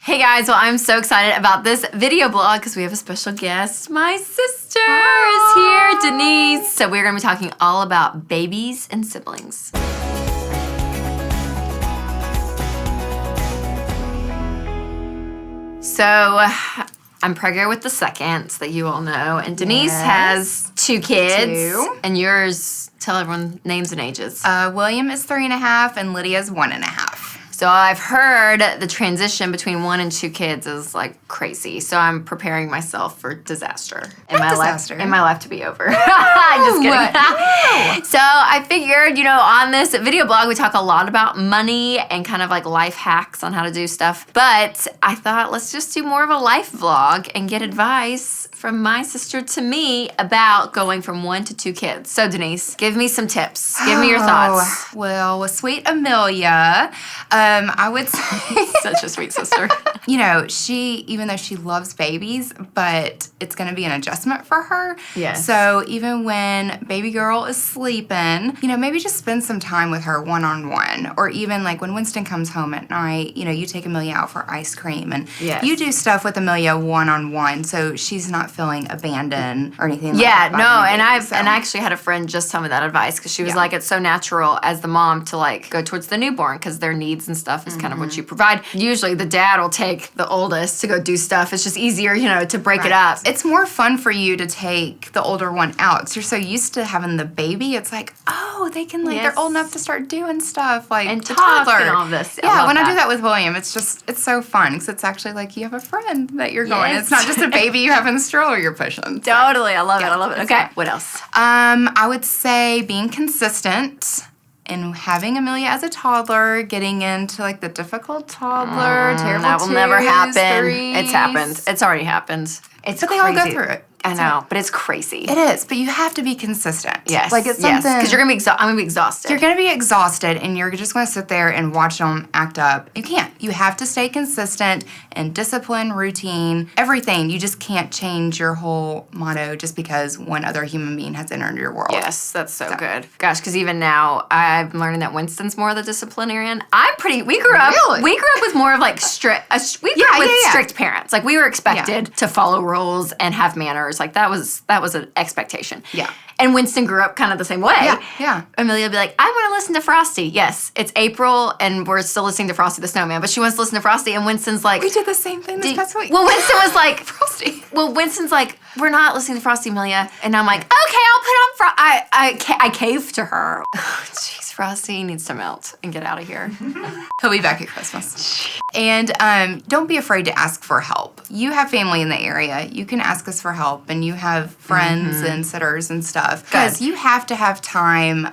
Hey guys, well I'm so excited about this video blog because we have a special guest. My sister is here, Denise. So we're gonna be talking all about babies and siblings. So I'm pregnant with the second that you all know, and Denise has 2 kids. 2. And yours, tell everyone names and ages. William is 3.5 and Lydia's 1.5. So I've heard the transition between 1 and 2 kids is like crazy. So I'm preparing myself for disaster. In my life to be over. Just kidding. No. So I figured, on this video blog, we talk a lot about money and kind of like life hacks on how to do stuff. But I thought let's just do more of a life vlog and get advice from my sister to me about going from 1 to 2 kids. So Denise, give me some tips. Give me your thoughts. Well, with sweet Amelia, I would say such a sweet sister. Even though she loves babies, but it's going to be an adjustment for her. Yes. So even when baby girl is sleeping, maybe just spend some time with her one-on-one. Or even like when Winston comes home at night, you take Amelia out for ice cream and you do stuff with Amelia one-on-one so she's not feeling abandoned or anything like that. Yeah, no, and I actually had a friend just tell me that advice because she was like, it's so natural as the mom to like go towards the newborn because their needs and stuff is kind of what you provide. Usually the dad will take the oldest to go do stuff. It's just easier, to break it up. It's more fun for you to take the older one out. So you're so used to having the baby. It's like, they can they're old enough to start doing stuff like and the talk toddler. And all this. Yeah, when I do that with William, it's so fun because it's actually like you have a friend that you're going. Yes. It's not just a baby you have in the stroller you're pushing. So. Totally, I love it. I love it. Okay, what else? I would say being consistent. And having Amelia as a toddler, getting into like the difficult toddler, terrible that will never 2s, happen. 3s. It's happened. It's already happened. It's But crazy. they all go through it. I know, but it's crazy. It is, but you have to be consistent. Yes, like it's something. because you're gonna be. I'm gonna be exhausted. You're going to be exhausted, and you're just going to sit there and watch them act up. You can't. You have to stay consistent and discipline, routine, everything. You just can't change your whole motto just because one other human being has entered your world. Yes, that's so good. Gosh, because even now, I'm learning that Winston's more the disciplinarian. We grew up. Really? We grew up with more of like strict. We grew up with strict parents. Like we were expected to follow rules and have manners. Like that was an expectation. Yeah. And Winston grew up kind of the same way. Yeah. Amelia would be like, I want to listen to Frosty. Yes, it's April, and we're still listening to Frosty the Snowman, but she wants to listen to Frosty, and Winston's like... We did the same thing this past week. Well, Winston was like... Frosty. Well, Winston's like, we're not listening to Frosty, Amelia. And I'm like, okay, I'll put on I caved to her. Jeez, Frosty needs to melt and get out of here. He'll be back at Christmas. And don't be afraid to ask for help. You have family in the area. You can ask us for help, and you have friends and sitters and stuff. Because you have to have time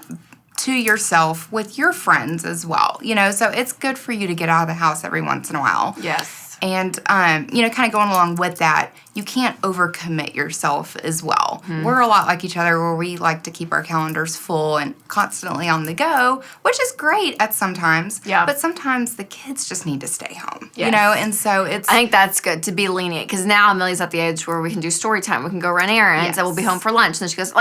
to yourself with your friends as well. So it's good for you to get out of the house every once in a while. Yes. And, kind of going along with that, you can't overcommit yourself as well. We're a lot like each other where we like to keep our calendars full and constantly on the go, which is great at sometimes. Yeah. But sometimes the kids just need to stay home, Yes. And so it's... I think that's good to be lenient because now Amelia's at the age where we can do story time. We can go run errands and we'll be home for lunch. And then she goes,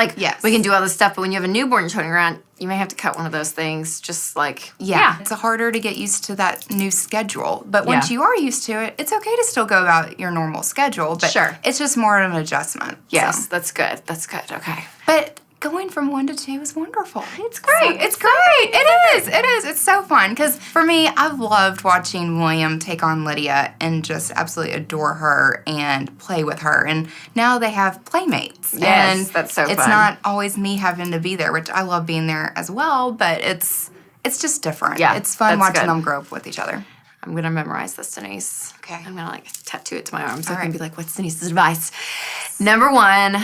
we can do all this stuff. But when you have a newborn you're toting around, you may have to cut one of those things just like, It's harder to get used to that new schedule. But once you are used to it, it's okay to still go about your normal schedule. But it's just more of an adjustment. Yes, so. that's good. That's good. Okay. But going from 1 to 2 is wonderful. It's great. It's great. It is. It's so fun. Because for me, I've loved watching William take on Lydia and just absolutely adore her and play with her. And now they have playmates. Yes, and that's so fun. It's not always me having to be there, which I love being there as well. But it's just different. Yeah, it's fun that's watching good. them grow up with each other. I'm going to memorize this, Denise. Okay. I'm going to tattoo it to my arm so I All can right. be like, what's Denise's advice? Number 1,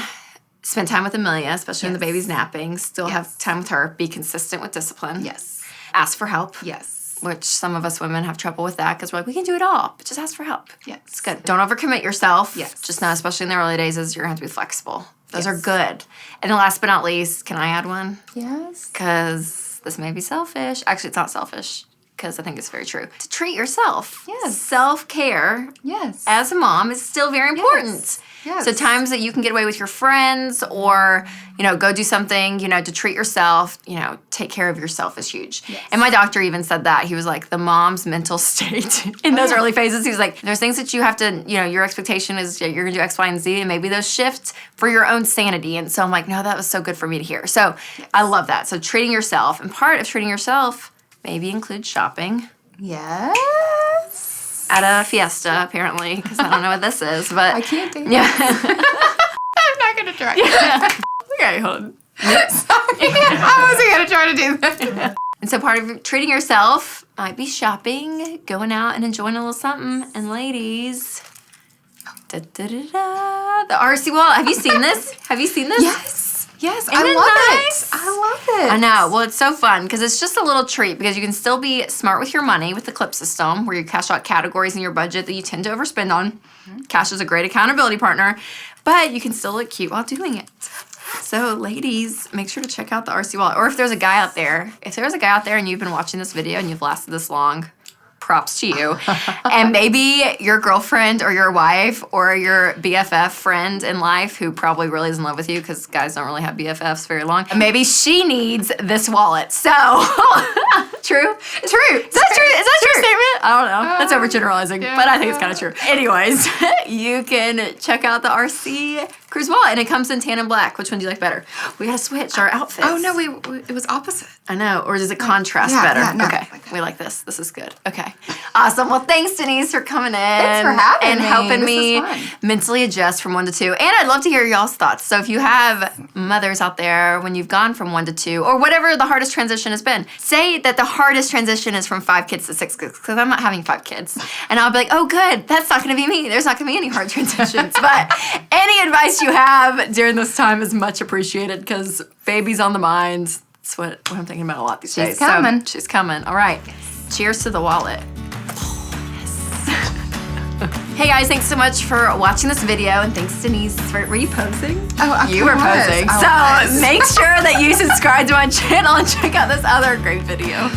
spend time with Amelia, especially when the baby's napping. Still have time with her. Be consistent with discipline. Yes. Ask for help. Yes. Which some of us women have trouble with that because we're like, we can do it all, but just ask for help. Yes. It's good. Don't overcommit yourself. Yes. Just know, especially in the early days, is you're going to have to be flexible. Those Yes. are good. And then last but not least, can I add one? Yes. Because this may be selfish. Actually, it's not selfish because I think it's very true. To treat yourself. Yes. Self-care Yes. as a mom is still very important. Yes. Yes. So times that you can get away with your friends or, go do something, to treat yourself, take care of yourself is huge. Yes. And my doctor even said that. He was like, the mom's mental state in those early phases. He was like, there's things that you have to, your expectation is you're going to do X, Y, and Z, and maybe those shift for your own sanity. And so I'm like, no, that was so good for me to hear. So I love that. So treating yourself, and part of treating yourself maybe includes shopping. Yes. At a fiesta, apparently, because I don't know what this is, but I can't do yeah. I'm not going to try. Okay, hold on. Sorry. I wasn't going to try to do that. And so part of treating yourself might be shopping, going out and enjoying a little something. And ladies, the RC wall. Have you seen this? Yes, Isn't I it love nice? it. I love it. I know. Well, it's so fun because it's just a little treat because you can still be smart with your money with the clip system where you cash out categories in your budget that you tend to overspend on. Cash is a great accountability partner, but you can still look cute while doing it. So ladies, make sure to check out the RC wallet. Or if there's a guy out there, and you've been watching this video and you've lasted this long, props to you. And maybe your girlfriend or your wife or your BFF friend in life who probably really is in love with you because guys don't really have BFFs very long. Maybe she needs this wallet. So, true? Is that true? Is that a true statement? I don't know. That's overgeneralizing, but I think it's kind of true. Anyways, you can check out the RC Cruze wallet, and it comes in tan and black. Which one do you like better? We gotta switch our outfits. Oh, no, it was opposite. I know. Or does it contrast better? Yeah, no. Okay. We like this. This is good. Okay. Awesome. Well, thanks, Denise, for coming in. Thanks for having and me. helping This me is fun. mentally adjust from 1 to 2. And I'd love to hear y'all's thoughts. So if you have mothers out there when you've gone from 1 to 2, or whatever the hardest transition has been, say that the hardest transition is from 5 kids to 6 kids, because I'm not having 5 kids. And I'll be like, oh, good. That's not going to be me. There's not going to be any hard transitions. But any advice you have during this time is much appreciated because baby's on the mind. That's what I'm thinking about a lot these days. She's coming. So, she's coming. All right. Cheers to the wallet. Hey guys, thanks so much for watching this video, and thanks Denise for, were you posing? Oh, you were posing. I was. So make sure that you subscribe to my channel and check out this other great video.